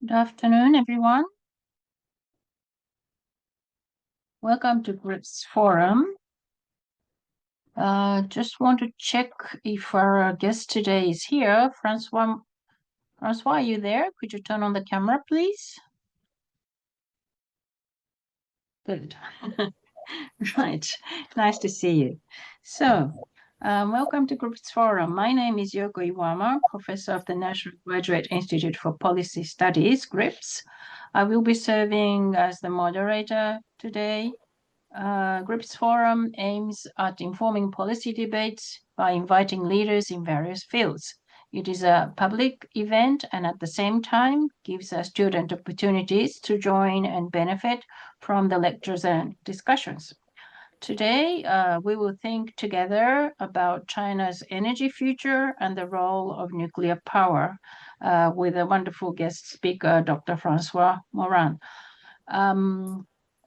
Good afternoon, everyone. Welcome to GRIPS Forum. Just want to check if our guest today is here. Francois, are you there? Could you turn on the camera, please? Good. Right. Nice to see you. So, welcome to GRIPS Forum. My name is Yoko Iwama, professor of the National Graduate Institute for Policy Studies, GRIPS. I will be serving as the moderator today. GRIPS Forum aims at informing policy debates by inviting leaders in various fields. It is a public event and at the same time gives student opportunities to join and benefit from the lectures and discussions. Today, we will think together about China's energy future and the role of nuclear power with a wonderful guest speaker, Dr. Francois Morin.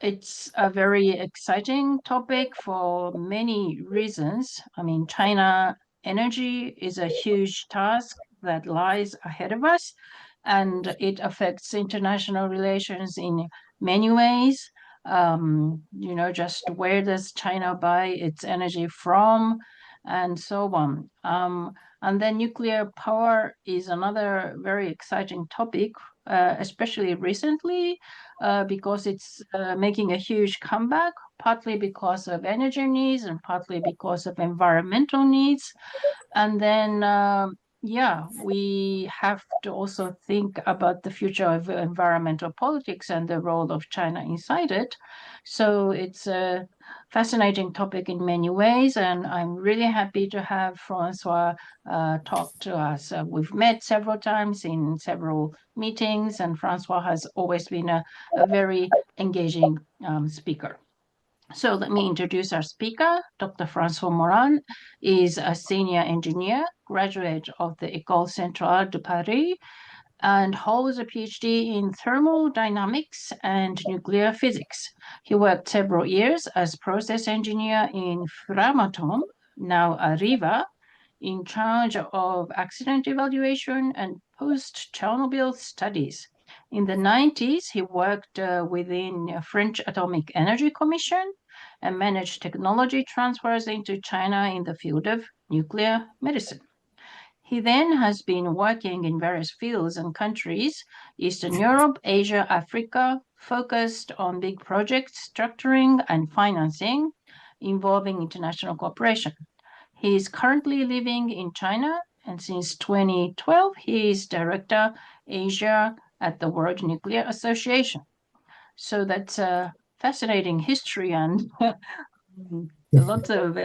It's a very exciting topic for many reasons. I mean, China energy is a huge task that lies ahead of us, and it affects international relations in many ways. Just where does China buy its energy from, and so on. And then nuclear power is another very exciting topic, especially recently, because it's making a huge comeback, partly because of energy needs and partly because of environmental needs. And then, we have to also think about the future of environmental politics and the role of China inside it. So it's a fascinating topic in many ways, and I'm really happy to have Francois talk to us. We've met several times in several meetings, and Francois has always been a very engaging speaker. So let me introduce our speaker. Dr. Francois Morin is a senior engineer, graduate of the École Centrale de Paris, and holds a PhD in thermodynamics and nuclear physics. He worked several years as process engineer in Framatome, now Areva, in charge of accident evaluation and post-Chernobyl studies. In the 90s, he worked within French Atomic Energy Commission and managed technology transfers into China in the field of nuclear medicine. He then has been working in various fields and countries, Eastern Europe, Asia, Africa, focused on big projects, structuring and financing involving international cooperation. He is currently living in China, and since 2012, he is Director Asia at the World Nuclear Association. So that's a fascinating history and lots of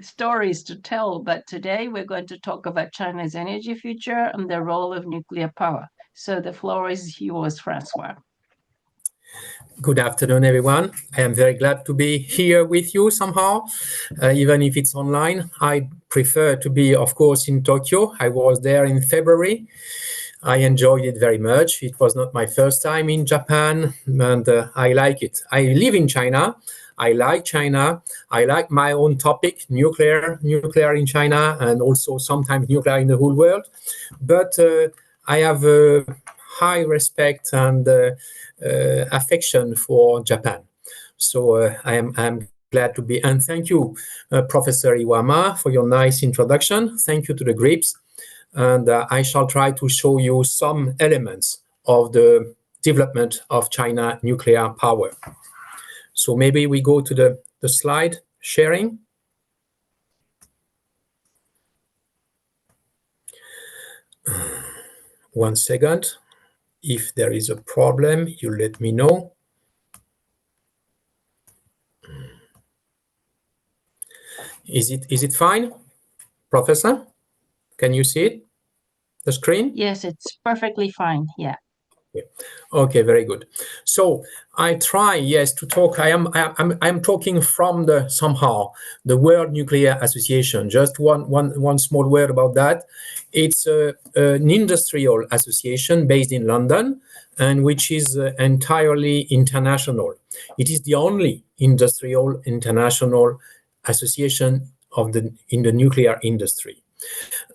stories to tell. But today we're going to talk about China's energy future and the role of nuclear power. So the floor is yours, Francois. Good afternoon, everyone. I am very glad to be here with you somehow, even if it's online. I prefer to be, of course, in Tokyo. I was there in February. I enjoyed it very much. It was not my first time in Japan, and I like it. I live in China. I like China. I like my own topic, nuclear in China, and also sometimes nuclear in the whole world. But I have high respect and affection for Japan. So I am glad to be, and thank you, Professor Iwama, for your nice introduction. Thank you to the GRIPS, and I shall try to show you some elements of the development of China nuclear power. So maybe we go to the slide sharing. One second. If there is a problem, you let me know. Is it fine, Professor? Can you see it? The screen? Yes, it's perfectly fine. Yeah. Okay, very good. So I try, to talk. I'm talking from the World Nuclear Association. Just one small word about that. It's an industrial association based in London, and which is entirely international. It is the only industrial international association in the nuclear industry.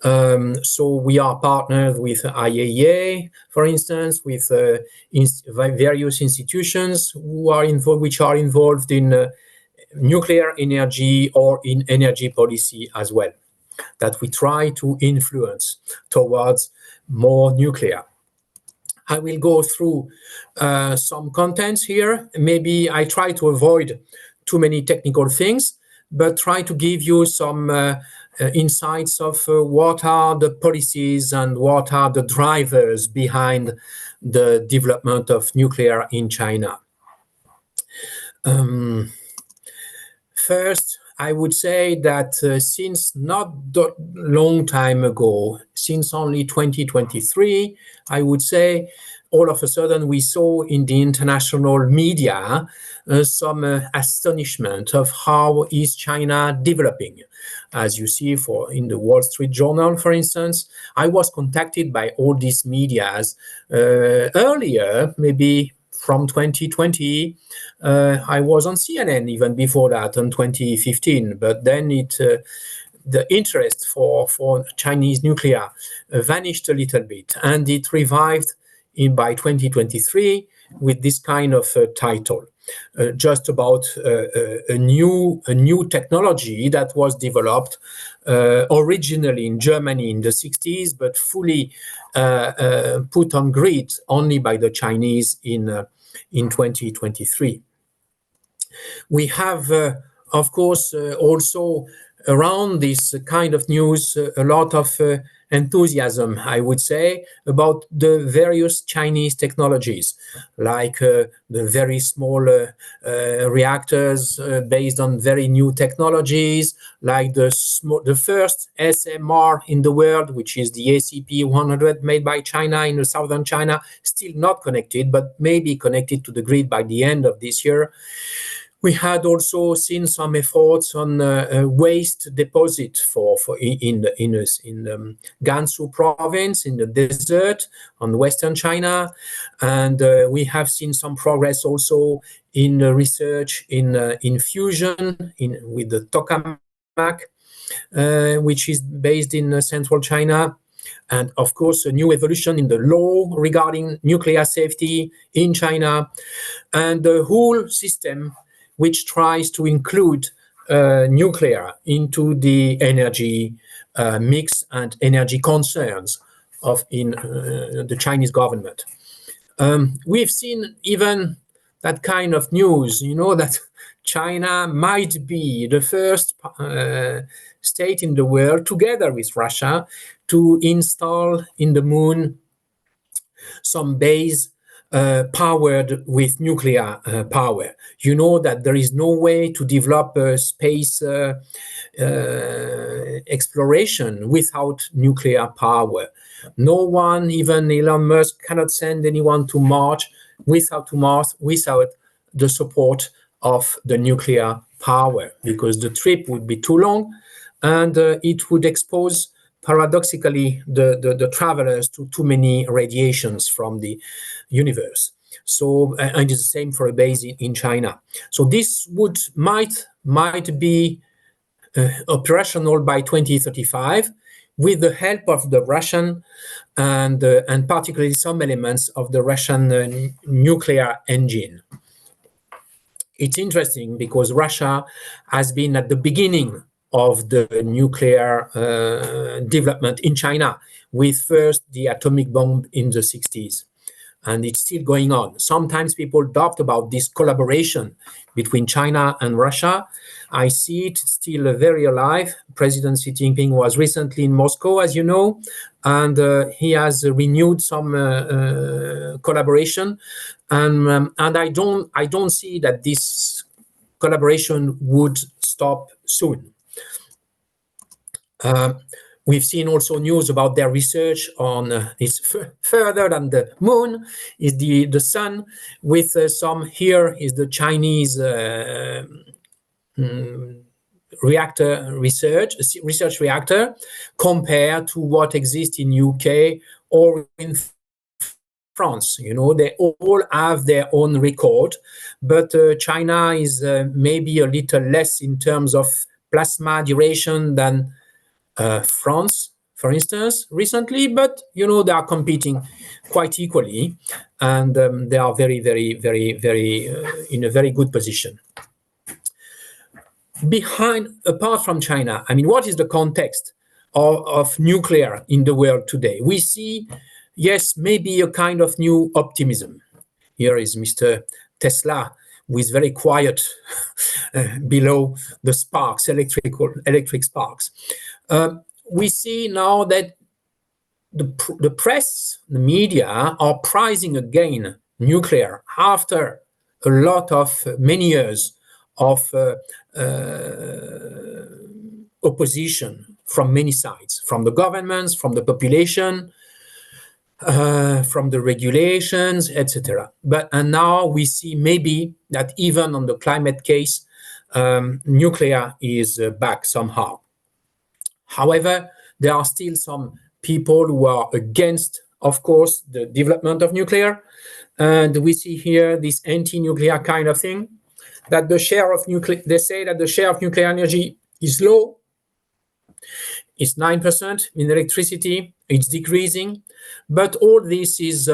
So we are partnered with IAEA, for instance, with various institutions which are involved in nuclear energy or in energy policy as well, that we try to influence towards more nuclear. I will go through some contents here. Maybe I try to avoid too many technical things, but try to give you some insights of what are the policies and what are the drivers behind the development of nuclear in China. First, I would say that since not that long time ago, since only 2023, I would say all of a sudden we saw in the international media some astonishment of how is China developing. As you see in the Wall Street Journal, for instance, I was contacted by all these medias earlier, maybe from 2020. I was on CNN even before that, in 2015, but then the interest for Chinese nuclear vanished a little bit, and it revived by 2023 with this kind of title, just about a new technology that was developed originally in Germany in the 60s, but fully put on grid only by the Chinese in 2023. We have, of course, also around this kind of news, a lot of enthusiasm, I would say, about the various Chinese technologies, like the very small reactors based on very new technologies, like the first SMR in the world, which is the ACP-100 made by China in southern China, still not connected, but maybe connected to the grid by the end of this year. We had also seen some efforts on waste deposit in Gansu province in the desert on western China, and we have seen some progress also in research in fusion with the tokamak, which is based in central China. And of course, a new evolution in the law regarding nuclear safety in China, and the whole system which tries to include nuclear into the energy mix and energy concerns in the Chinese government. We've seen even that kind of news, that China might be the first state in the world, together with Russia, to install in the moon some base powered with nuclear power. You know that there is no way to develop space exploration without nuclear power. No one, even Elon Musk, cannot send anyone to Mars without the support of the nuclear power, because the trip would be too long, and it would expose paradoxically the travelers to too many radiations from the universe. So, and it's the same for a base in China. So this might be operational by 2035 with the help of the Russian and particularly some elements of the Russian nuclear engine. It's interesting because Russia has been at the beginning of the nuclear development in China, with first the atomic bomb in the 60s. And it's still going on. Sometimes people doubt about this collaboration between China and Russia. I see it still very alive. President Xi Jinping was recently in Moscow, as you know, and he has renewed some collaboration. And I don't see that this collaboration would stop soon. We've seen also news about their research on is further than the moon is the sun, with some here is the Chinese reactor research reactor compared to what exists in UK or in France. They all have their own record, but China is maybe a little less in terms of plasma duration than France, for instance, recently, but they are competing quite equally, and they are very, very, very, very in a very good position. Apart from China, what is the context of nuclear in the world today? We see, yes, maybe a kind of new optimism. Here is Mr. Tesla with very quiet below the sparks, electric sparks. We see now that the press, the media are prizing again nuclear after a lot of many years of opposition from many sides, from the governments, from the population, from the regulations, etc. And now we see maybe that even on the climate case, nuclear is back somehow. However, there are still some people who are against, of course, the development of nuclear. And we see here this anti-nuclear kind of thing, that the share of they say that the share of nuclear energy is low. It's 9% in electricity. It's decreasing. But all this is,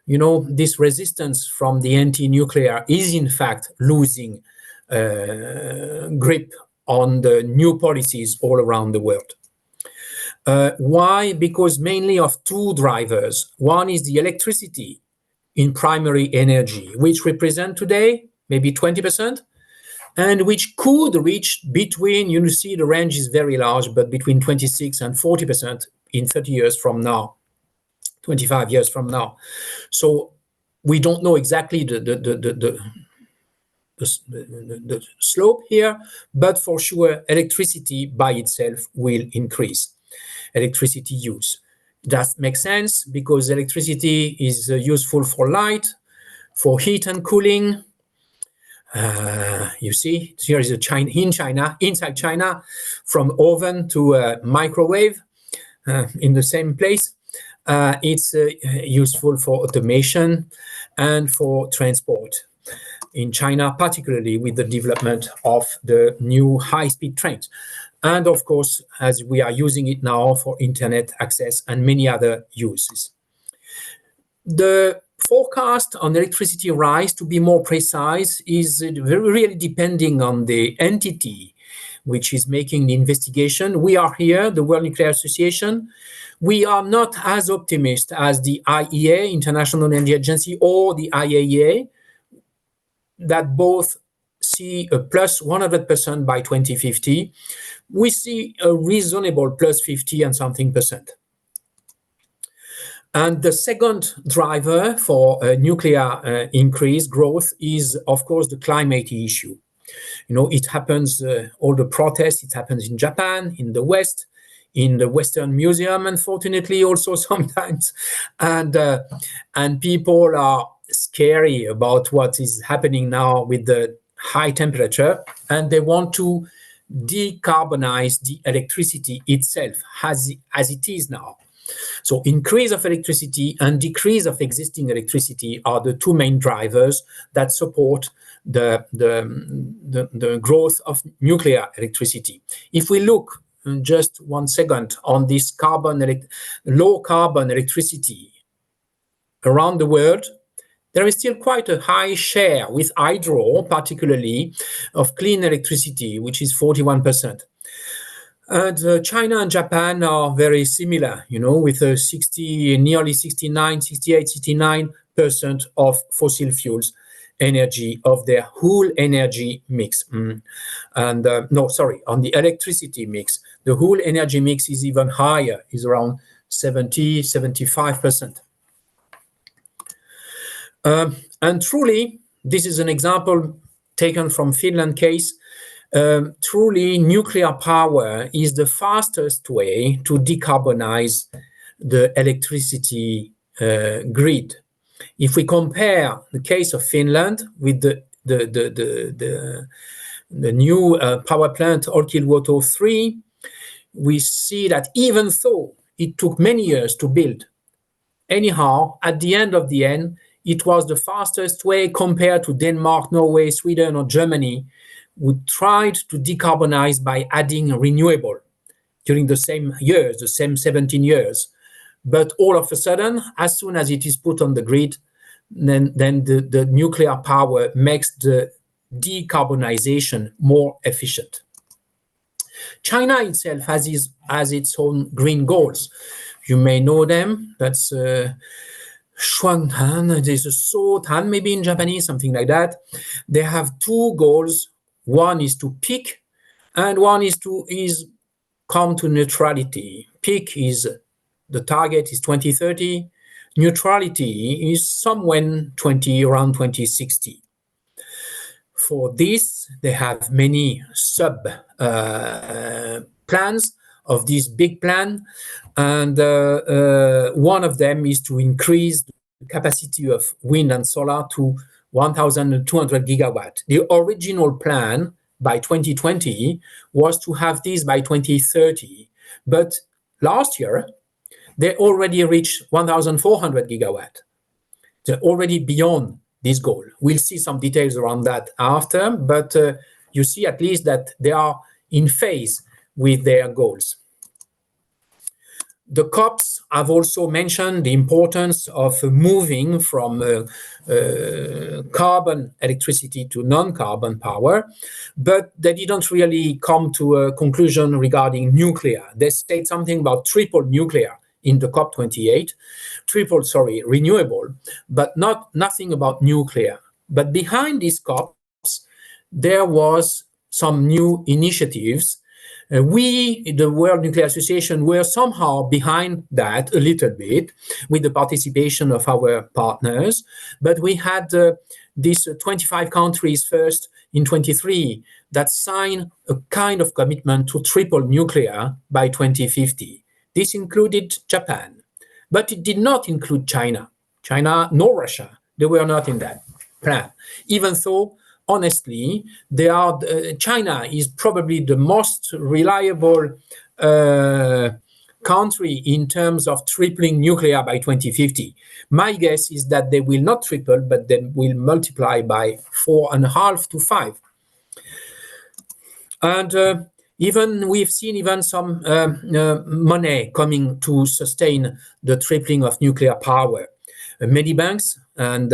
this resistance from the anti-nuclear is in fact losing grip on the new policies all around the world. Why? Because mainly of two drivers. One is the electricity in primary energy, which represent today maybe 20%, and which could reach between, you see the range is very large, but between 26 and 40% in 30 years from now, 25 years from now. So we don't know exactly the slope here, but for sure electricity by itself will increase, electricity use. That makes sense because electricity is useful for light, for heat and cooling. You see, here is inside China, from oven to microwave in the same place. It's useful for automation and for transport. In China, particularly with the development of the new high-speed trains. And of course, as we are using it now for internet access and many other uses. The forecast on electricity rise, to be more precise, is really depending on the entity which is making the investigation. We are here, the World Nuclear Association. We are not as optimistic as the IEA, International Energy Agency, or the IAEA, that both see a plus 100% by 2050. We see a reasonable plus 50 and something percent. And the second driver for nuclear increase growth is, of course, the climate issue. It happens, all the protests, it happens in Japan, in the West, in the Western Museum, unfortunately, also sometimes. And people are scary about what is happening now with the high temperature, and they want to decarbonize the electricity itself as it is now. So increase of electricity and decrease of existing electricity are the two main drivers that support the growth of nuclear electricity. If we look just 1 second on this low carbon electricity around the world, there is still quite a high share with hydro, particularly, of clean electricity, which is 41%. And China and Japan are very similar, with nearly 69, 68, 69% of fossil fuels energy of their whole energy mix. On the electricity mix, the whole energy mix is even higher, is around 70, 75%. And truly, this is an example taken from Finland case. Truly, nuclear power is the fastest way to decarbonize the electricity grid. If we compare the case of Finland with the new power plant Olkiluoto 3, we see that even though it took many years to build, anyhow, at the end, it was the fastest way compared to Denmark, Norway, Sweden, or Germany, who tried to decarbonize by adding renewable. during the same years, the same 17 years. But all of a sudden, as soon as it is put on the grid, then the nuclear power makes the decarbonization more efficient. China itself has its own green goals. You may know them. That's Shuangtan, there's a Sotan, maybe in Japanese, something like that. They have two goals. One is to peak, and one is come to neutrality. Peak is the target is 2030. Neutrality is somewhere around 2060. For this, they have many sub plans of this big plan, and one of them is to increase the capacity of wind and solar to 1,200 gigawatt. The original plan by 2020 was to have this by 2030, but last year they already reached 1,400 gigawatt. They're already beyond this goal. We'll see some details around that after, but you see at least that they are in phase with their goals. The COPs have also mentioned the importance of moving from carbon electricity to non-carbon power, but they didn't really come to a conclusion regarding nuclear. They said something about triple nuclear in the COP28, renewable, but nothing about nuclear. But behind these COPs, there was some new initiatives. We, the World Nuclear Association, were somehow behind that a little bit with the participation of our partners, but we had these 25 countries first in 23 that signed a kind of commitment to triple nuclear by 2050. This included Japan, but it did not include China. China nor Russia, they were not in that plan, even though honestly, China is probably the most reliable country in terms of tripling nuclear by 2050. My guess is that they will not triple, but they will multiply by 4.5 to 5. And we've seen some money coming to sustain the tripling of nuclear power. Many banks and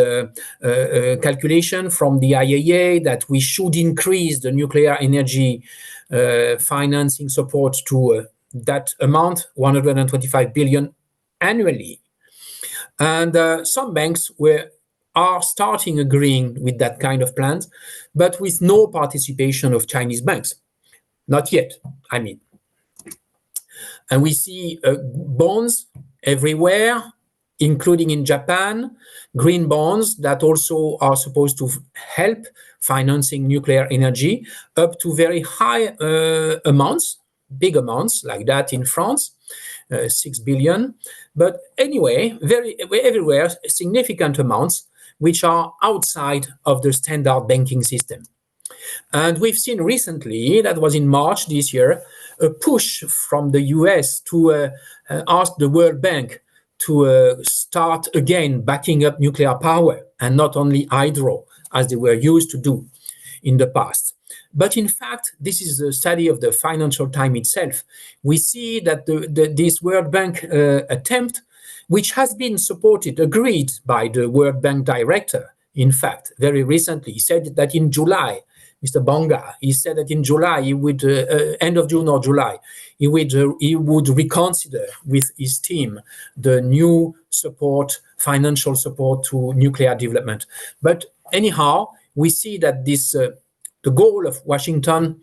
calculation from the IAEA that we should increase the nuclear energy financing support to that amount, 125 billion annually. And some banks are starting agreeing with that kind of plans, but with no participation of Chinese banks. Not yet, I mean. And we see bonds everywhere, including in Japan, green bonds that also are supposed to help financing nuclear energy up to very high amounts, big amounts like that in France, 6 billion. But anyway, everywhere, significant amounts which are outside of the standard banking system. And we've seen recently, that was in March this year, a push from the US to ask the World Bank to start again backing up nuclear power and not only hydro as they were used to do in the past. But in fact, this is a study of the Financial Times itself. We see that this World Bank attempt, which has been agreed by the World Bank director, in fact, very recently, he said that in July, Mr. Bonga, he said that in July, he would, end of June or July, he would reconsider with his team the new financial support to nuclear development. But anyhow, we see that the goal of Washington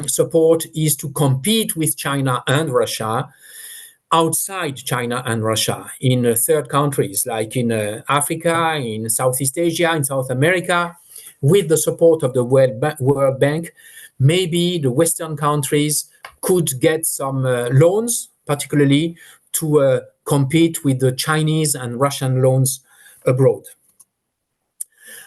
support is to compete with China and Russia outside China and Russia in third countries like in Africa, in Southeast Asia, in South America, with the support of the World Bank. Maybe the Western countries could get some loans, particularly to compete with the Chinese and Russian loans abroad.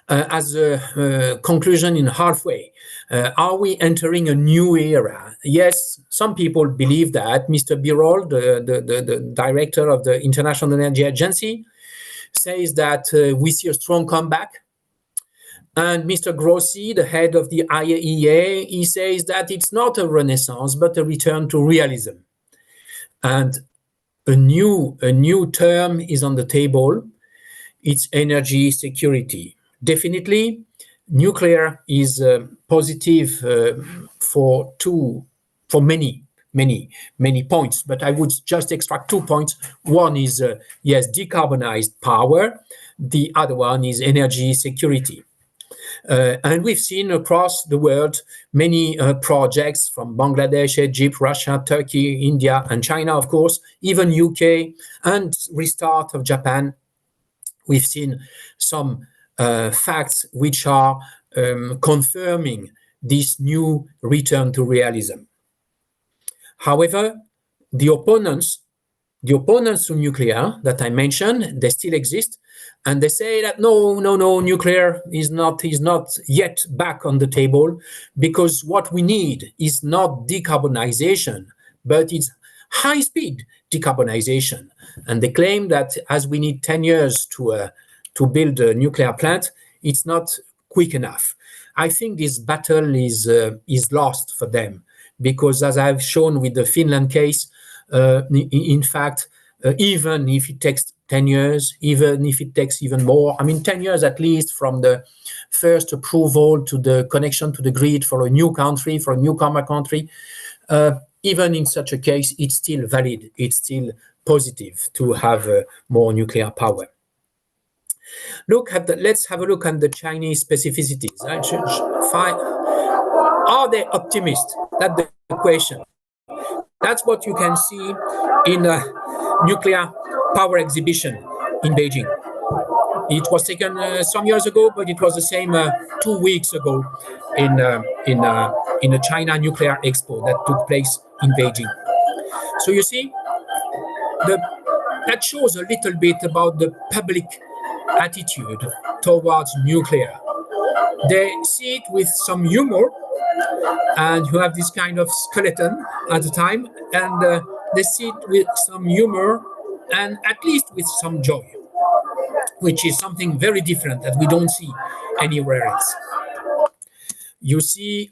As a conclusion in halfway, are we entering a new era? Yes, some people believe that. Mr. Birol, the director of the International Energy Agency, says that we see a strong comeback. And Mr. Grossi, the head of the IAEA, he says that it's not a renaissance, but a return to realism. And a new term is on the table. It's energy security. Definitely, nuclear is positive for many points, but I would just extract 2 points. One is yes, decarbonized power. The other one is energy security. And we've seen across the world many projects from Bangladesh, Egypt, Russia, Turkey, India, and China, of course, even UK, and restart of Japan. We've seen some facts which are confirming this new return to realism. However, the opponents to nuclear that I mentioned, they still exist, and they say that no, nuclear is not yet back on the table, because what we need is not decarbonization, but it's high-speed decarbonization. And they claim that as we need 10 years to build a nuclear plant, it's not quick enough. I think this battle is lost for them, because as I've shown with the Finland case, in fact, even if it takes 10 years, even if it takes even more, 10 years at least from the first approval to the connection to the grid for a new country, for a newcomer country, even in such a case, it's still valid, it's still positive to have more nuclear power. Let's have a look at the Chinese specificities. Are they optimists? That's the question. That's what you can see in a nuclear power exhibition in Beijing. It was taken some years ago, but it was the same 2 weeks ago in a China Nuclear Expo that took place in Beijing. So you see, that shows a little bit about the public attitude towards nuclear. They see it with some humor, and you have this kind of skeleton at the time, and they see it with some humor and at least with some joy, which is something very different that we don't see anywhere else. You see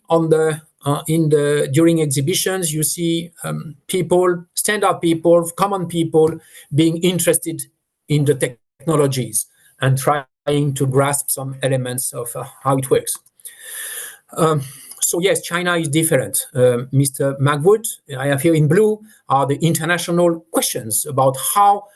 during exhibitions, you see people, stand-up people, common people being interested in the technologies and trying to grasp some elements of how it works. So yes, China is different. Mr. Magwood, I have here in blue, are the international questions about how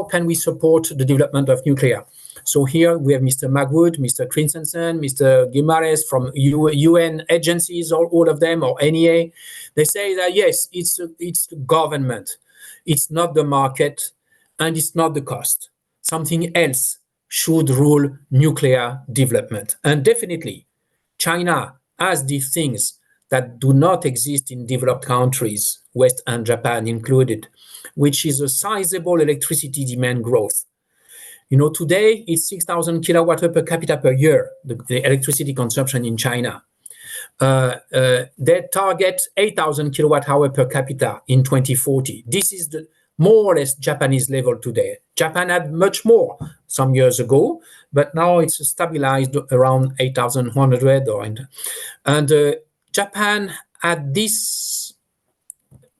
can we support the development of nuclear. So here we have Mr. Magwood, Mr. Christensen, Mr. Guimares from UN agencies, all of them, or NEA. They say that yes, it's the government, it's not the market, and it's not the cost. Something else should rule nuclear development. And definitely, China has these things that do not exist in developed countries, West and Japan included, which is a sizable electricity demand growth. Today it's 6,000 kilowatt per capita per year, the electricity consumption in China. They target 8,000 kilowatt hour per capita in 2040. This is the more or less Japanese level today. Japan had much more some years ago, but now it's stabilized around 8,100. And Japan had this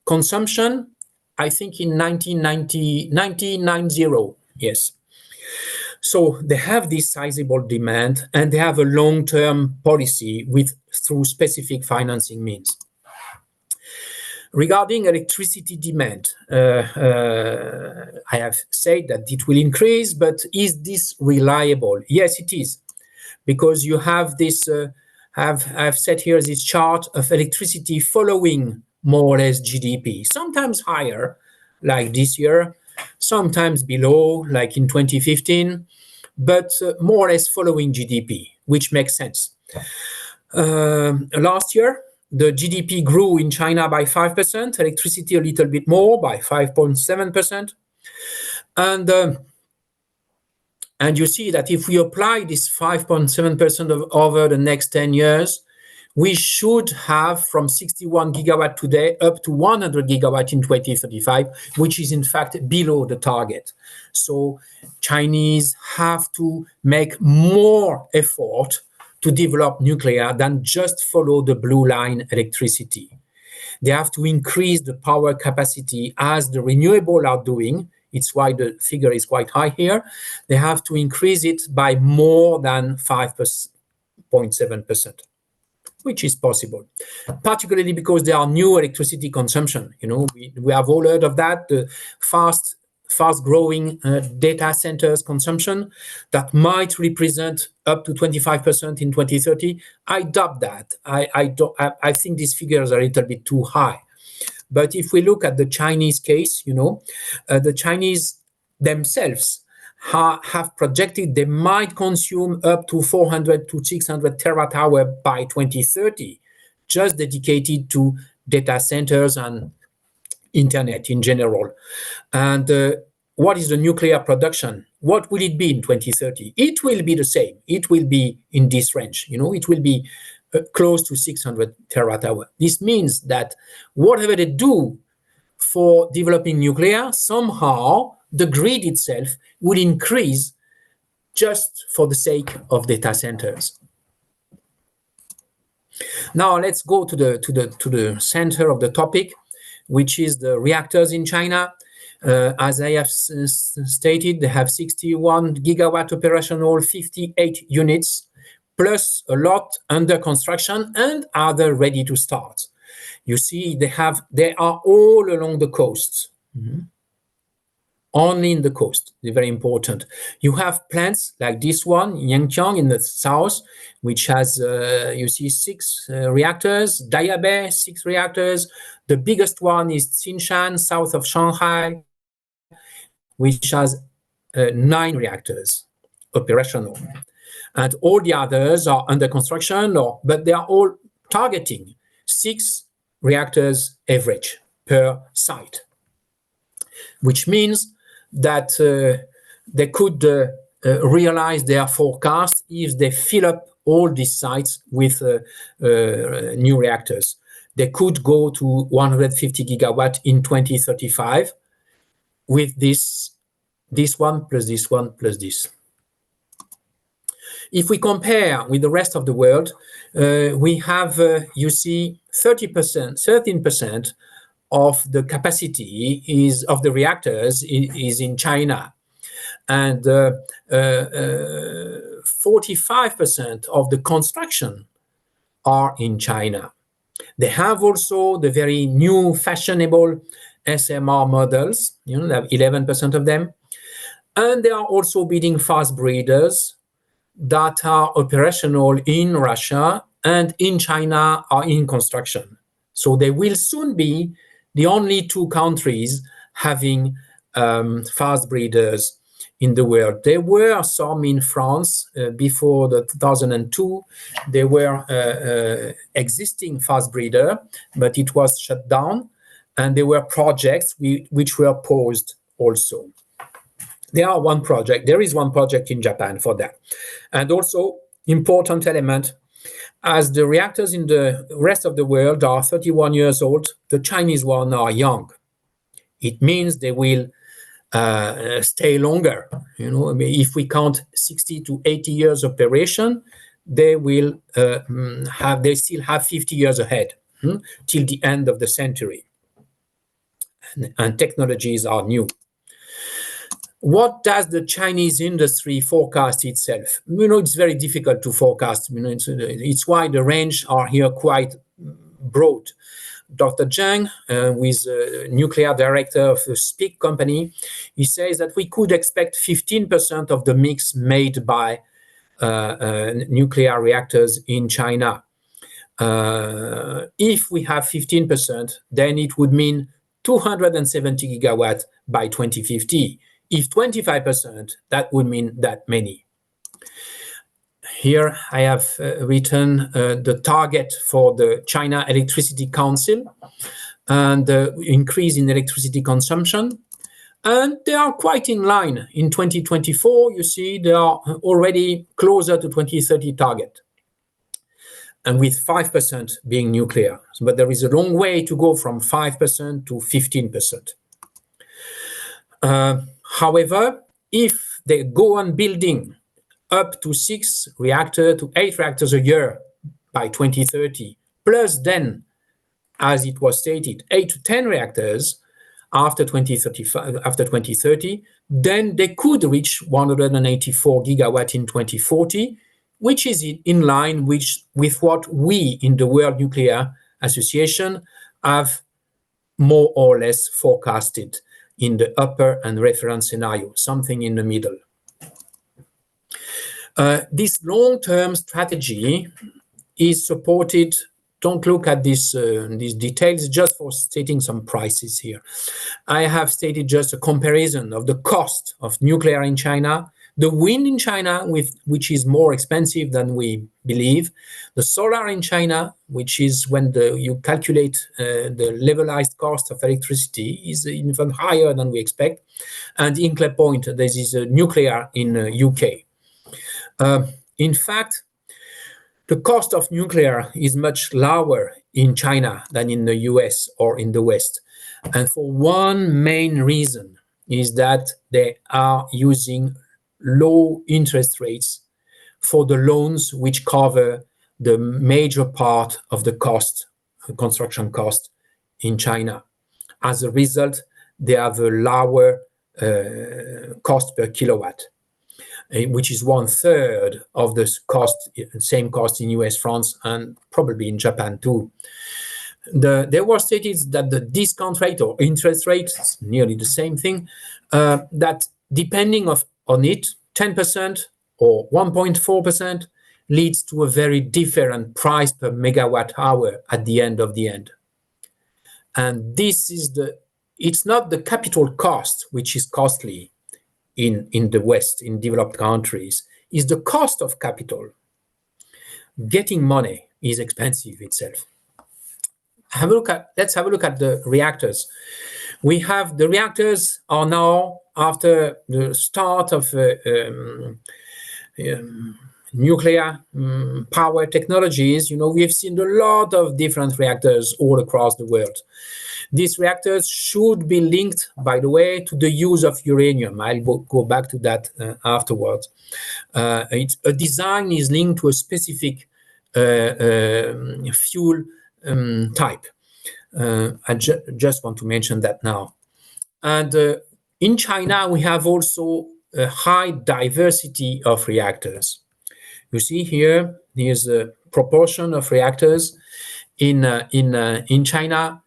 consumption, I think, in 1990, yes. So they have this sizable demand, and they have a long-term policy through specific financing means. Regarding electricity demand, I have said that it will increase, but is this reliable? Yes, it is, because you have this. I've set here this chart of electricity following more or less GDP, sometimes higher, like this year, sometimes below, like in 2015, but more or less following GDP, which makes sense. Last year, the GDP grew in China by 5%, electricity a little bit more, by 5.7%. And you see that if we apply this 5.7% over the next 10 years, we should have from 61 gigawatt today up to 100 gigawatt in 2035, which is in fact below the target. So Chinese have to make more effort to develop nuclear than just follow the blue line electricity. They have to increase the power capacity as the renewable are doing. It's why the figure is quite high here. They have to increase it by more than 5.7%, which is possible, particularly because there are new electricity consumption. We have all heard of that, the fast-growing data centers consumption that might represent up to 25% in 2030. I doubt that. I think these figures are a little bit too high. But if we look at the Chinese case, the Chinese themselves have projected they might consume up to 400 to 600 terawatt hour by 2030, just dedicated to data centers and internet in general. And what is the nuclear production? What will it be in 2030? It will be the same. It will be in this range. It will be close to 600 terawatt hour. This means that whatever they do for developing nuclear, somehow the grid itself will increase just for the sake of data centers. Now let's go to the center of the topic, which is the reactors in China. As I have stated, they have 61 gigawatt operational, 58 units, plus a lot under construction and other ready to start. You see, they are all along the coast. Only in the coast. They're very important. You have plants like this one, Yangqiang in the south, which has, you see, 6 reactors. Diabei, 6 reactors. The biggest one is Xinshan, south of Shanghai, which has 9 reactors operational. And all the others are under construction, but they are all targeting 6 reactors average per site, which means that they could realize their forecast if they fill up all these sites with new reactors. They could go to 150 gigawatt in 2035 with this one plus this one plus this. If we compare with the rest of the world, we have, you see, 13% of the capacity of the reactors is in China, and 45% of the construction are in China. They have also the very new fashionable SMR models, they have 11% of them, and they are also building fast breeders that are operational in Russia and in China are in construction. So they will soon be the only 2 countries having fast breeders in the world. There were some in France before the 2002. There were existing fast breeder, but it was shut down, and there were projects which were paused also. There is one project in Japan for that. And also, important element, as the reactors in the rest of the world are 31 years old, the Chinese ones are young. It means they will stay longer. If we count 60 to 80 years operation, they still have 50 years ahead till the end of the century. And technologies are new. What does the Chinese industry forecast itself? It's very difficult to forecast. It's why the range are here quite broad. Dr. Zhang, who is a nuclear director of the SPIC company, he says that we could expect 15% of the mix made by nuclear reactors in China. If we have 15%, then it would mean 270 gigawatt by 2050. If 25%, that would mean that many. Here I have written the target for the China Electricity Council and the increase in electricity consumption. And they are quite in line. In 2024, you see, they are already closer to 2030 target. and with 5% being nuclear. But there is a long way to go from 5% to 15%. However, if they go on building up to 6 reactors to 8 reactors a year by 2030, plus then, as it was stated, 8 to 10 reactors after 2030, then they could reach 184 gigawatts in 2040, which is in line with what we in the World Nuclear Association have more or less forecasted in the upper and reference scenario, something in the middle. This long-term strategy is supported. Don't look at these details, just for stating some prices here. I have stated just a comparison of the cost of nuclear in China, the wind in China, which is more expensive than we believe, the solar in China, which is when you calculate the levelized cost of electricity, is even higher than we expect, and Hinkley Point, this is nuclear in UK. In fact, the cost of nuclear is much lower in China than in the US or in the West. And for one main reason is that they are using low interest rates for the loans which cover the major part of the cost, the construction cost in China. As a result, they have a lower cost per kilowatt, which is 1/3 of the same cost in US, France, and probably in Japan too. There was stated that the discount rate or interest rate, is nearly the same thing, that depending on it, 10% or 1.4% leads to a very different price per megawatt hour at the end of the end. And this is it's not the capital cost which is costly in the West, in developed countries, is the cost of capital. Getting money is expensive itself. Let's have a look at the reactors. We have the reactors are now, after the start of nuclear power technologies, we have seen a lot of different reactors all across the world. These reactors should be linked, by the way, to the use of uranium. I'll go back to that afterwards. A design is linked to a specific fuel type. I just want to mention that now. And in China, we have also a high diversity of reactors. You see here's a proportion of reactors in China.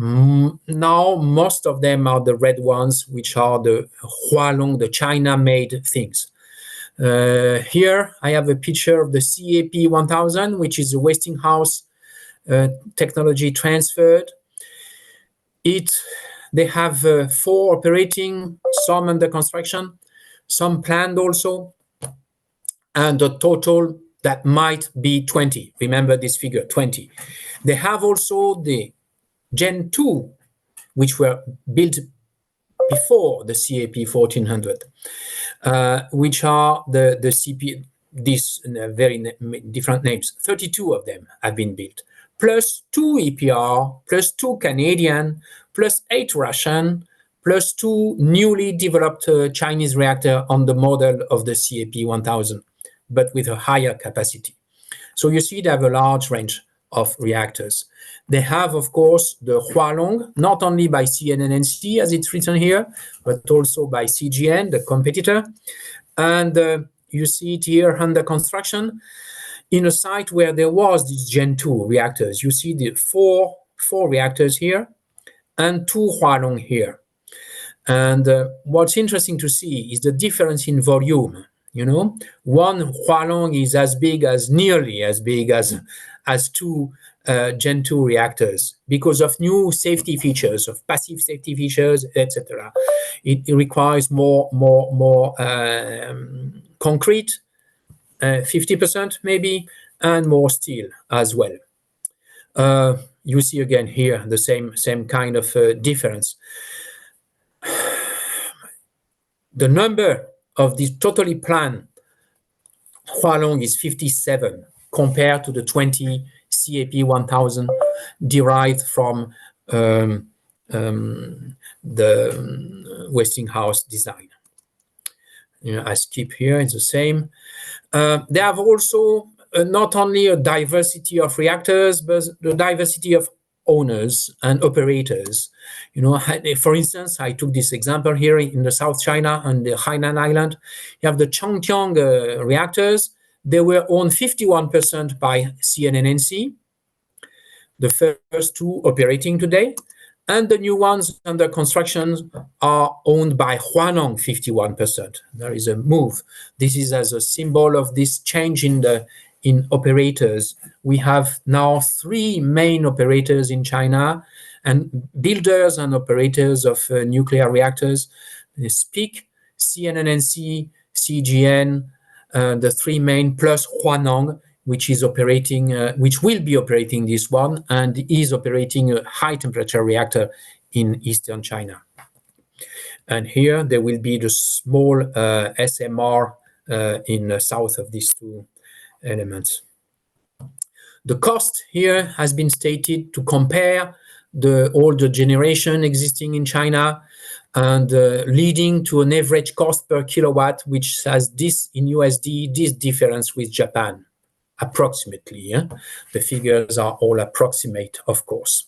Now, most of them are the red ones, which are the Hualong, the China-made things. Here, I have a picture of the CAP 1000, which is a Westinghouse technology transferred. They have 4 operating, some under construction, some planned also, and a total that might be 20. Remember this figure, 20. They have also the Gen 2, which were built before the CAP 1400, which are the CP, these very different names. 32 of them have been built, plus 2 EPR, plus 2 Canadian, plus 8 Russian, plus 2 newly developed Chinese reactor on the model of the CAP 1000, but with a higher capacity. So you see they have a large range of reactors. They have, of course, the Hualong, not only by CNNC, as it's written here, but also by CGN, the competitor. And you see it here under construction in a site where there was these Gen 2 reactors. You see the four reactors here and 2 Hualong here. And what's interesting to see is the difference in volume. One Hualong is nearly as big as 2 Gen 2 reactors because of new safety features, of passive safety features, etc. It requires more concrete, 50% maybe, and more steel as well. You see again here the same kind of difference. The number of these totally planned Hualong is 57 compared to the 20 CAP 1000 derived from the Westinghouse design. I skip here, it's the same. They have also not only a diversity of reactors, but the diversity of owners and operators. For instance, I took this example here in the South China and the Hainan Island. You have the Changjiang reactors. They were owned 51% by CNNNC, the first two operating today, and the new ones under construction are owned by Huanong 51%. There is a move. This is as a symbol of this change in operators. We have now three main operators in China and builders and operators of nuclear reactors. SPIC, CNNNC, CGN, the three main, plus Huanong, which is operating, which will be operating this one, and is operating a high temperature reactor in eastern China. And here there will be the small SMR in the south of these two elements. The cost here has been stated to compare the older generation existing in China and leading to an average cost per kilowatt, which has this in USD, this difference with Japan. Approximately, the figures are all approximate, of course.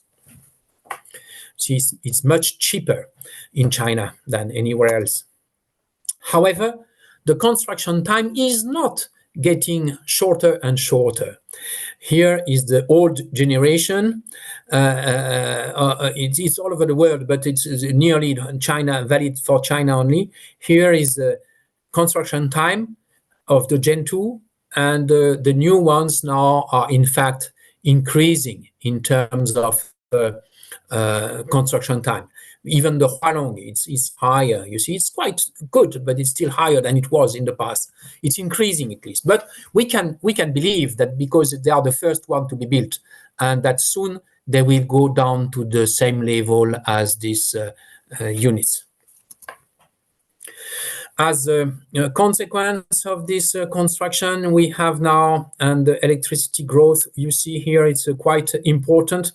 So it's much cheaper in China than anywhere else. However, the construction time is not getting shorter and shorter. Here is the old generation. It's all over the world, but it's nearly China, valid for China only. Here is the construction time of the Gen 2. And the new ones now are in fact increasing in terms of construction time. Even the Hualong is higher. You see, it's quite good, but it's still higher than it was in the past. It's increasing at least. But we can believe that because they are the first one to be built, and that soon they will go down to the same level as these units. As a consequence of this construction, we have now, and the electricity growth you see here, it's quite important.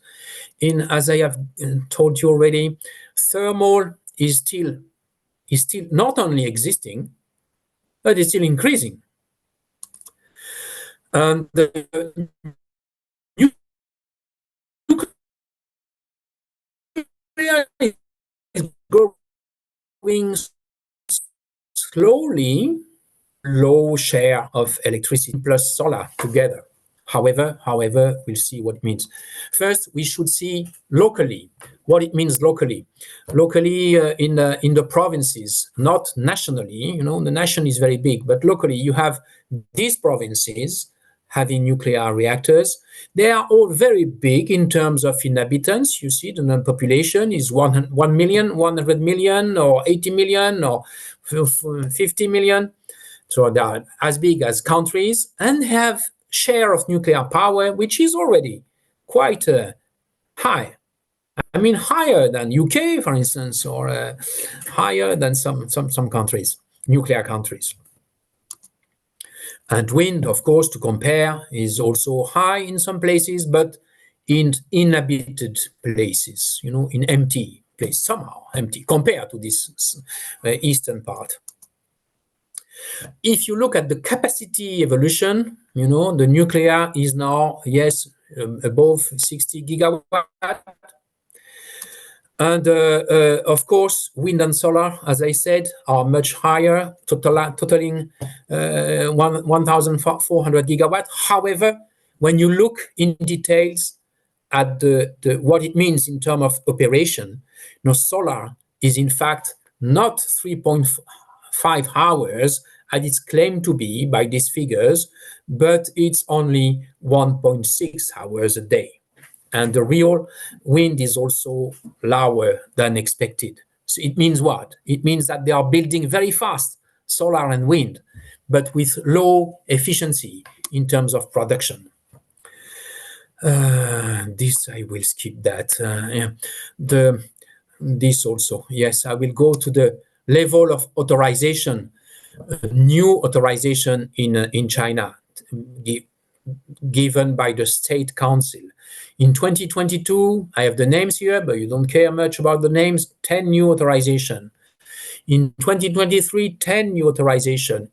As I have told you already, thermal is still not only existing, but it's still increasing. And the nuclear is growing slowly, low share of electricity plus solar together. However, we'll see what it means. First, we should see locally what it means locally. Locally in the provinces, not nationally. The nation is very big, but locally you have these provinces having nuclear reactors. They are all very big in terms of inhabitants. You see, the population is 1 million, 100 million, or 80 million, or 50 million. So they are as big as countries and have share of nuclear power, which is already quite high. I mean, higher than UK, for instance, or higher than some countries, nuclear countries. And wind, of course, to compare, is also high in some places, but in inhabited places, in empty places, somehow empty, compared to this eastern part. If you look at the capacity evolution, the nuclear is now, yes, above 60 gigawatt. And of course, wind and solar, as I said, are much higher, totaling 1,400 gigawatt. However, when you look in details at what it means in terms of operation, solar is in fact not 3.5 hours as it's claimed to be by these figures, but it's only 1.6 hours a day. And the real wind is also lower than expected. So it means what? It means that they are building very fast solar and wind, but with low efficiency in terms of production. This, I will skip that. This also, yes, I will go to the level of authorization, new authorization in China, given by the State Council. In 2022, I have the names here, but you don't care much about the names, 10 new authorization. In 2023, 10 new authorization.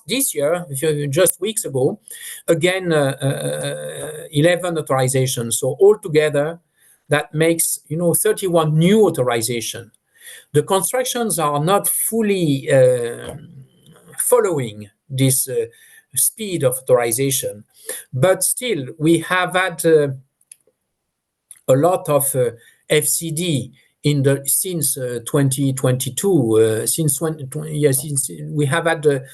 This year, just weeks ago, again, 11 authorization. So altogether, that makes 31 new authorization. The constructions are not fully following this speed of authorization, but still we have had a lot of FCD since 2022. Since we have had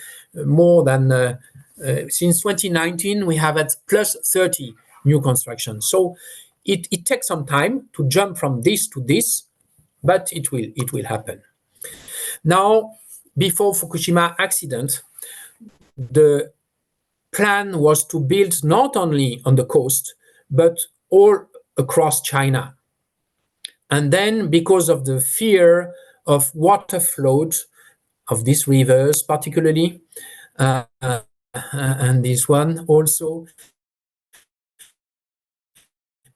more than since 2019, we have had plus 30 new constructions. So it takes some time to jump from this to this, but it will happen. Now, before Fukushima accident, the plan was to build not only on the coast, but all across China. And then, because of the fear of water flood of these rivers, particularly, and this one also,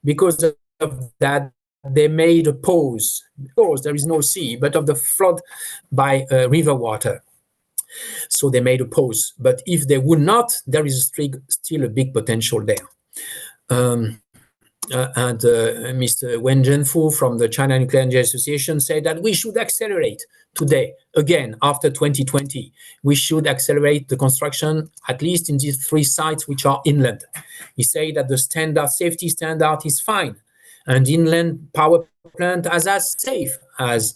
because of that, they made a pause. Of course, there is no sea, but of the flood by river water. So they made a pause. But if they would not, there is still a big potential there. And Mr. Wen Zhenfu from the China Nuclear Energy Association said that we should accelerate today, again, after 2020. We should accelerate the construction, at least in these 3 sites which are inland. He said that the safety standard is fine, and inland power plant as safe as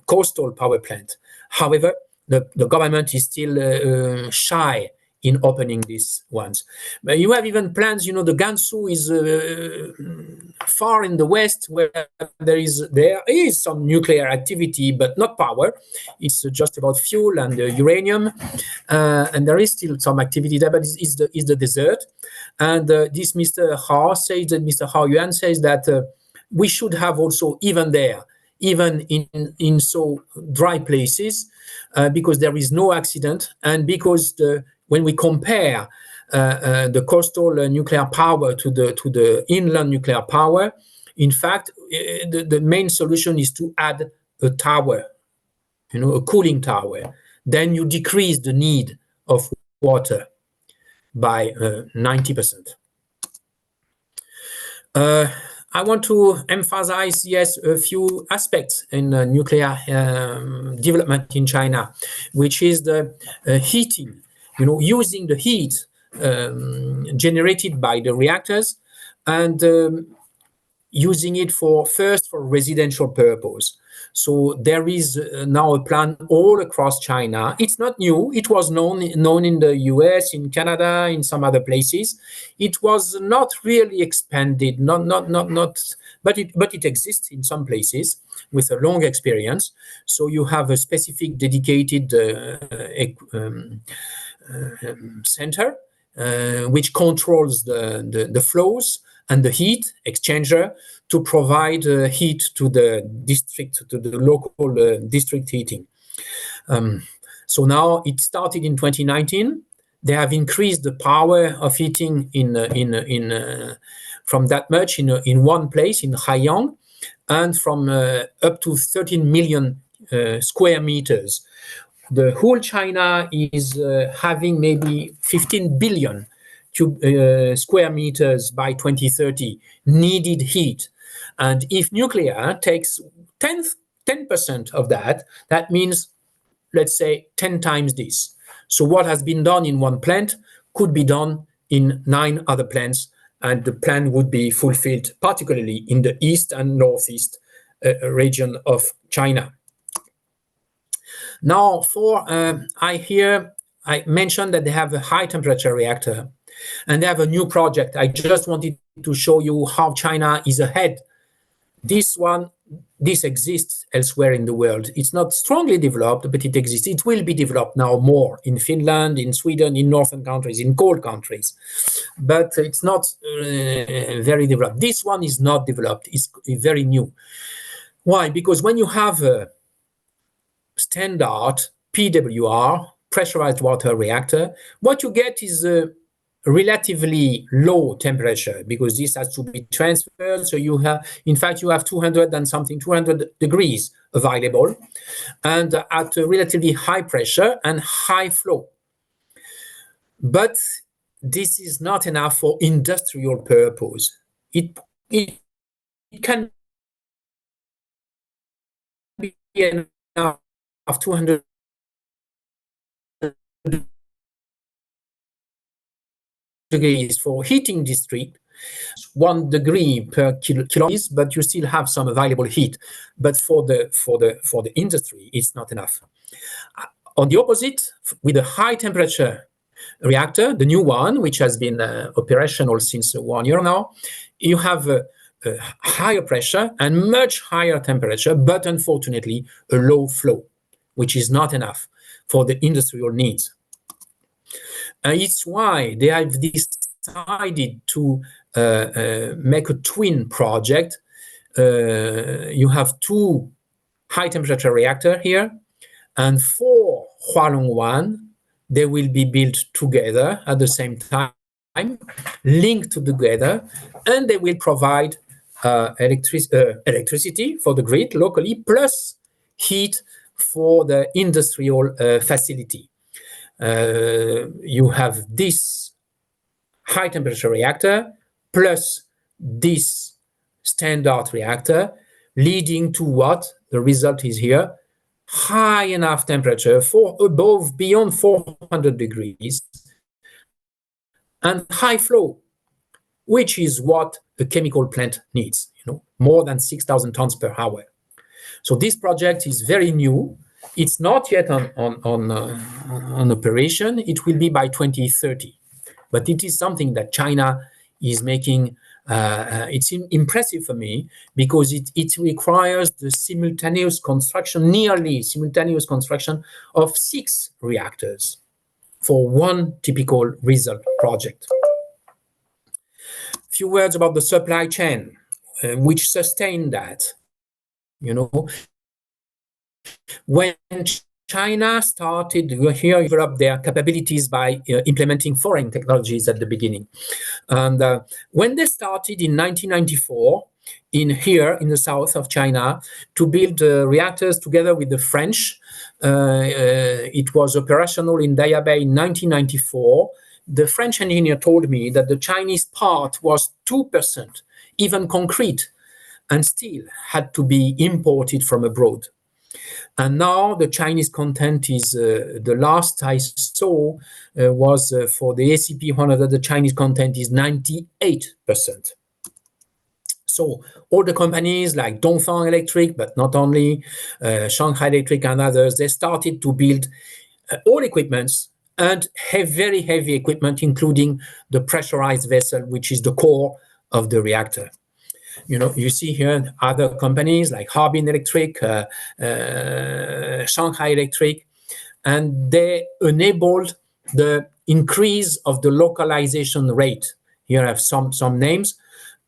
coastal power plant. However, the government is still shy in opening these ones. But you have even plans, the Gansu is far in the west, where there is some nuclear activity, but not power. It's just about fuel and uranium, and there is still some activity there, but it's the desert. And this Mr. Hao Yuan says that we should have also even there, even in so dry places, because there is no accident, and because when we compare the coastal nuclear power to the inland nuclear power, in fact, the main solution is to add a tower, a cooling tower. Then you decrease the need of water by 90%. I want to emphasize, a few aspects in nuclear development in China, which is the heating, using the heat generated by the reactors, and using it for residential purpose. So there is now a plan all across China. It's not new. It was known in the US, in Canada, in some other places. It was not really expanded, but it exists in some places with a long experience. So you have a specific dedicated center which controls the flows and the heat exchanger to provide heat to the district, to the local district heating. So now it started in 2019. They have increased the power of heating from that much in one place in Haiyang, and from up to 13 million square meters. The whole China is having maybe 15 billion square meters by 2030 needed heat. And if nuclear takes 10% of that, that means, let's say, 10 times this. So what has been done in one plant could be done in 9 other plants, and the plan would be fulfilled, particularly in the east and northeast region of China. Now, I mentioned that they have a high temperature reactor, and they have a new project. I just wanted to show you how China is ahead. This exists elsewhere in the world. It's not strongly developed, but it exists. It will be developed now more in Finland, in Sweden, in northern countries, in cold countries. But it's not very developed. This one is not developed. It's very new. Why? Because when you have a standard PWR, pressurized water reactor, what you get is a relatively low temperature, because this has to be transferred. So you have, in fact, you have 200 degrees available, and at a relatively high pressure and high flow. But this is not enough for industrial purpose. It can be enough of 200 degrees for heating district, 1 degree per kilometer, but you still have some available heat. But for the industry, it's not enough. On the opposite, with a high temperature reactor, the new one, which has been operational since 1 year now, you have a higher pressure and much higher temperature, but unfortunately a low flow, which is not enough for the industrial needs. And it's why they have decided to make a twin project. You have 2 high temperature reactors here, and 4 Hualong 1, they will be built together at the same time, linked together, and they will provide electricity for the grid locally, plus heat for the industrial facility. You have this high temperature reactor plus this standard reactor, leading to what? The result is here: high enough temperature for beyond 400 degrees and high flow, which is what a chemical plant needs, more than 6,000 tons per hour. So this project is very new. It's not yet on operation. It will be by 2030. But it is something that China is making. It's impressive for me, because it requires the nearly simultaneous construction of 6 reactors for one typical result project. A few words about the supply chain, which sustain that. When China started here, develop their capabilities by implementing foreign technologies at the beginning. And when they started in 1994, here in the south of China, to build reactors together with the French, it was operational in Daya Bay in 1994. The French engineer told me that the Chinese part was 2%, even concrete, and still had to be imported from abroad. And now the Chinese content is, the last I saw was for the ACP100, the Chinese content is 98%. So all the companies like Dongfang Electric, but not only, Shanghai Electric and others, they started to build all equipments, and very heavy equipment, including the pressurized vessel, which is the core of the reactor. You see here other companies like Harbin Electric, Shanghai Electric, and they enabled the increase of the localization rate. Here I have some names,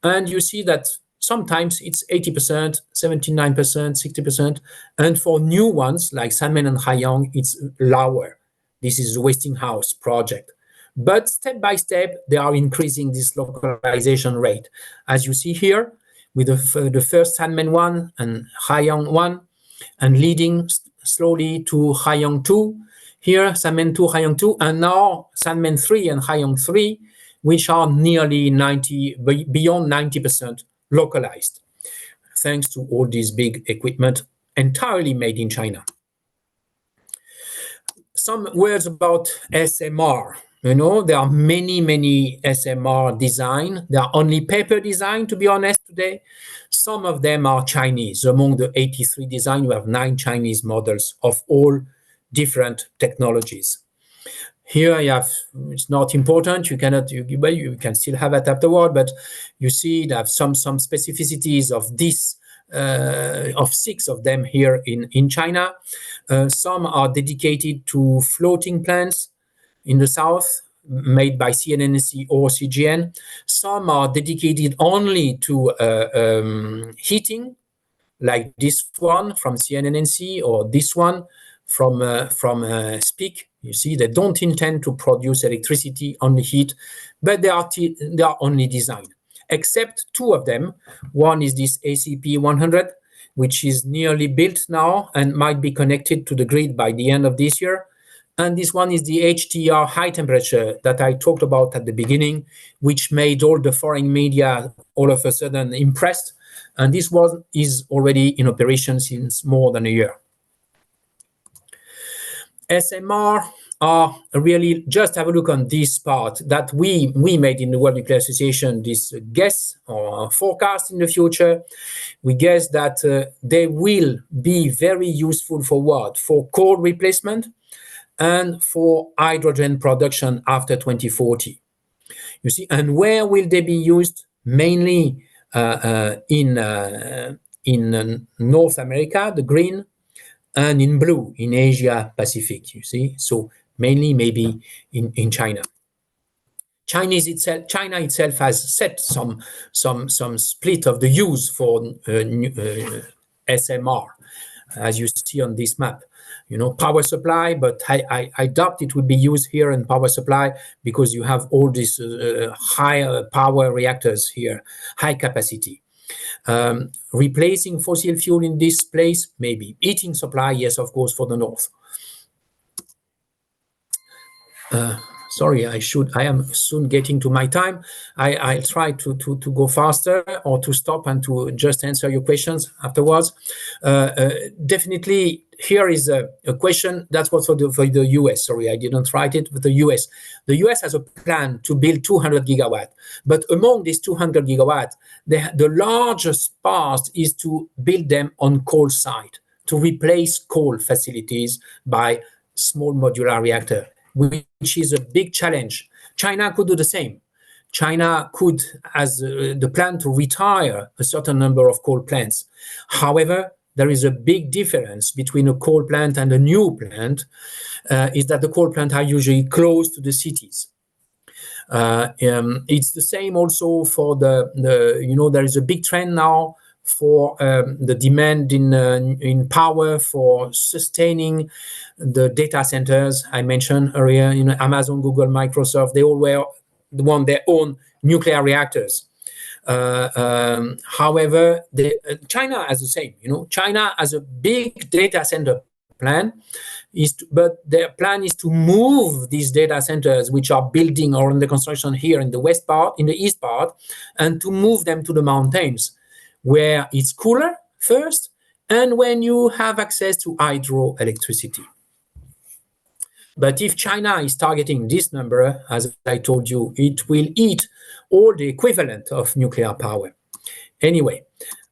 and you see that sometimes it's 80%, 79%, 60%, and for new ones like Sanmen and Haiyang, it's lower. This is the Westinghouse project. But step by step, they are increasing this localization rate. As you see here, with the first Sanmen 1 and Haiyang 1, and leading slowly to Haiyang 2, here Sanmen 2, Haiyang 2, and now Sanmen 3 and Haiyang 3, which are nearly beyond 90% localized, thanks to all this big equipment entirely made in China. Some words about SMR. There are many SMR design. There are only paper design, to be honest, today. Some of them are Chinese. Among the 83 design, you have 9 Chinese models of all different technologies. Here you have, it's not important, you can still have it afterward, but you see that some specificities of this, of 6 of them here in China. Some are dedicated to floating plants in the south, made by CNNC or CGN. Some are dedicated only to heating, like this one from CNNC, or this one from SPIC You see, they don't intend to produce electricity, only heat, but they are only designed. Except two of them. One is this ACP100, which is nearly built now and might be connected to the grid by the end of this year. And this one is the HTR high temperature that I talked about at the beginning, which made all the foreign media all of a sudden impressed. And this one is already in operation since more than a year. SMR are really, just have a look on this part that we made in the World Nuclear Association, this guess or forecast in the future. We guess that they will be very useful for what? For coal replacement and for hydrogen production after 2040. You see, and where will they be used? Mainly in North America, the green, and in blue, in Asia Pacific, you see. So mainly maybe in China. China itself has set some split of the use for SMR, as you see on this map. You know, power supply, but I doubt it would be used here in power supply because you have all these high power reactors here, high capacity. Replacing fossil fuel in this place, maybe. Heating supply, yes, of course, for the north. Sorry, I am soon getting to my time. I'll try to go faster or to stop and to just answer your questions afterwards. Definitely, here is a question that's what for the US. Sorry, I didn't write it, but the US. The US has a plan to build 200 gigawatt. But among these 200 gigawatt, the largest part is to build them on coal site, to replace coal facilities by small modular reactor, which is a big challenge. China could do the same. China could, as the plan to retire a certain number of coal plants. However, there is a big difference between a coal plant and a new plant, is that the coal plants are usually close to the cities. It's the same also for there is a big trend now for the demand in power for sustaining the data centers I mentioned earlier. Amazon, Google, Microsoft, they all want their own nuclear reactors. However, China has the same. China has a big data center plan, but their plan is to move these data centers, which are building or under construction here in the east part, and to move them to the mountains, where it's cooler first, and when you have access to hydroelectricity. But if China is targeting this number, as I told you, it will eat all the equivalent of nuclear power. Anyway,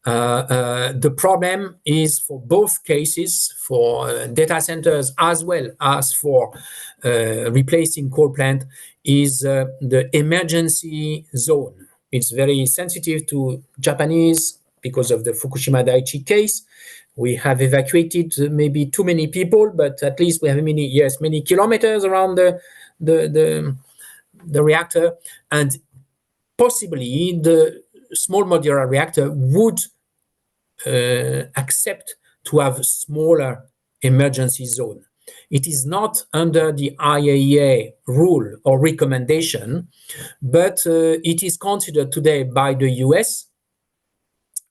the problem is for both cases, for data centers as well as for replacing coal plant, is the emergency zone. It's very sensitive to Japanese because of the Fukushima Daiichi case. We have evacuated maybe too many people, but at least we have many kilometers around the reactor, and possibly the small modular reactor would accept to have a smaller emergency zone. It is not under the IAEA rule or recommendation, but it is considered today by the US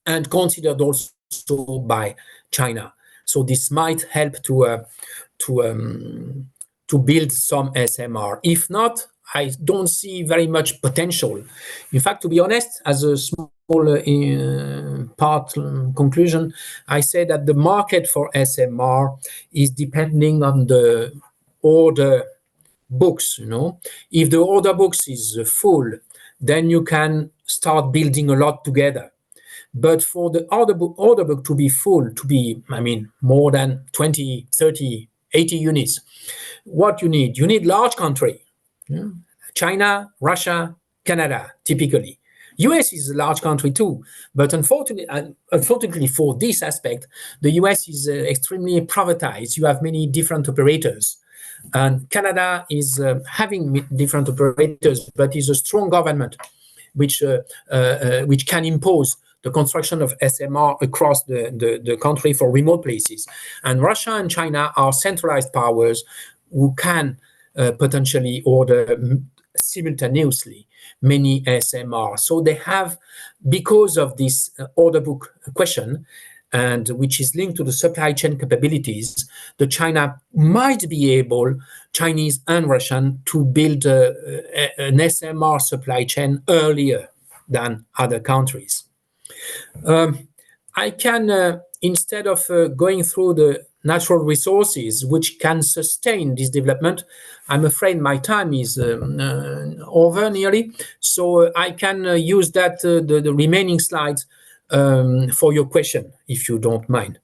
and considered also by China. So this might help to build some SMR. If not, I don't see very much potential. In fact, to be honest, as a small conclusion, I say that the market for SMR is depending on the order books. If the order books is full, then you can start building a lot together. But for the order book to be full, more than 20, 30, 80 units, what you need large country. China, Russia, Canada, typically. US is a large country too, but unfortunately for this aspect, the US is extremely privatized. You have many different operators. And Canada is having different operators, but is a strong government which can impose the construction of SMR across the country for remote places. And Russia and China are centralized powers who can potentially order simultaneously many SMR. So they have, because of this order book question, and which is linked to the supply chain capabilities, the China might be able, Chinese and Russian, to build an SMR supply chain earlier than other countries. I can, instead of going through the natural resources which can sustain this development, I'm afraid my time is over nearly, so I can use that the remaining slides for your question, if you don't mind.